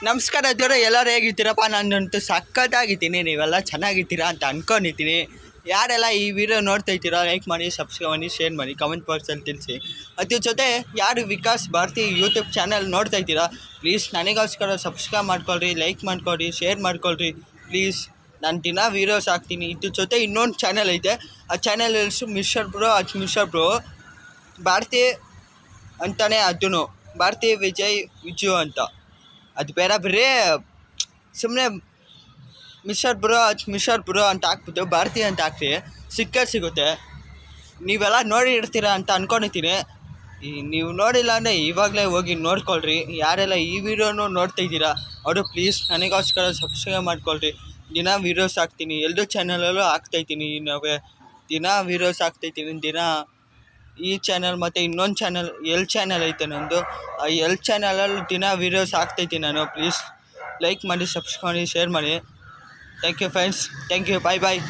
ನಮಸ್ಕಾರ ಅಜ್ಜೋರೆ, ಎಲ್ಲರೂ ಹೇಗಿದ್ದೀರಪ್ಪ? ನಾನಂತೂ ಸಖತ್ತಾಗಿದ್ದೀನಿ, ನೀವೆಲ್ಲ ಚೆನ್ನಾಗಿದ್ದೀರಾ ಅಂತ ಅಂದ್ಕೊಂಡಿದ್ದೀನಿ. ಯಾರೆಲ್ಲ ಈ ವಿಡಿಯೋ ನೋಡ್ತಾ ಇದ್ದೀರಾ ಲೈಕ್ ಮಾಡಿ, ಸಬ್ಸ್ಕ್ರೈಬ್ ಮಾಡಿ, ಶೇರ್ ಮಾಡಿ, ಕಮೆಂಟ್ ಬಾಕ್ಸಲ್ಲಿ ತಿಳಿಸಿ. ಅದ್ರ ಜೊತೆ ಯಾರು ವಿಕಾಸ್ ಭಾರತಿ ಯೂಟ್ಯೂಬ್ ಚಾನಲ್ ನೋಡ್ತಾ ಇದ್ದೀರಾ, ಪ್ಲೀಸ್ ನನಗೋಸ್ಕರ ಸಬ್ಸ್ಕ್ರೈಬ್ ಮಾಡ್ಕೊಳ್ರಿ, ಲೈಕ್ ಮಾಡ್ಕೊಳ್ರಿ, ಶೇರ್ ಮಾಡ್ಕೊಳ್ರಿ ಪ್ಲೀಸ್. ನಾನು ದಿನ ವೀಡಿಯೋಸ್ ಹಾಕ್ತೀನಿ. ಇದ್ರ ಜೊತೆ ಇನ್ನೊಂದು ಚಾನಲ್ ಐತೆ, ಆ ಚಾನಲ್ ಹೆಸರು ಮಿಸ್ಟರ್ ಬ್ರೋ ಭಾರತಿ ಅಂತಲೇ, ಅದೂ ಭಾರತಿ ವಿಜು ಅಂತ. ಅದು ಬೇರೆ ಬರೀ ಸುಮ್ಮನೆ ಮಿಸ್ಟರ್ ಬ್ರೋ ಅಂತ ಹಾಕ್ಬಿಟ್ಟು ಭಾರತಿ ಅಂತ ಹಾಕ್ರಿ, ಸಿಗುತ್ತೆ. ನೀವೆಲ್ಲ ನೋಡಿ ಇರ್ತೀರಾ ಅಂತ ಅಂದ್ಕೊಂಡಿದ್ದೀನಿ. ನೀವು ನೋಡಿಲ್ಲ ಅಂದರೆ ಇವಾಗಲೇ ಹೋಗಿ ನೋಡ್ಕೊಳ್ರಿ. ಯಾರೆಲ್ಲ ಈ ವಿಡಿಯೋನು ನೋಡ್ತಾ ಇದ್ದೀರಾ ಅವರು ಪ್ಲೀಸ್ ನನಗೋಸ್ಕರ ಸಬ್ಸ್ಕ್ರೈಬ್ ಮಾಡ್ಕೊಳ್ರಿ. ದಿನ ವೀಡಿಯೋಸ್ ಹಾಕ್ತೀನಿ, ಎಲ್ಲರೂ ಚಾನಲಲ್ಲೂ ಹಾಕ್ತಾಯಿದ್ದೀನಿ. ದಿನ ವೀಡಿಯೋಸ್ ಹಾಕ್ತಾಯಿದ್ದೀನಿ. ದಿನ ಈ ಚಾನಲ್ ಮತ್ತು ಇನ್ನೊಂದು ಚಾನಲ್ ಐತೆ ನಂದು. ಆ ಚಾನಲಲ್ಲಿ ದಿನ ವೀಡಿಯೋಸ್ ಹಾಕ್ತೈತೀನಿ ನಾನು. ಪ್ಲೀಸ್ ಲೈಕ್ ಮಾಡಿ, ಸಬ್ಸ್ಕ್ರೈಬ್ ಮಾಡಿ, ಶೇರ್ ಮಾಡಿ. Thank you friends, thank you. Bye.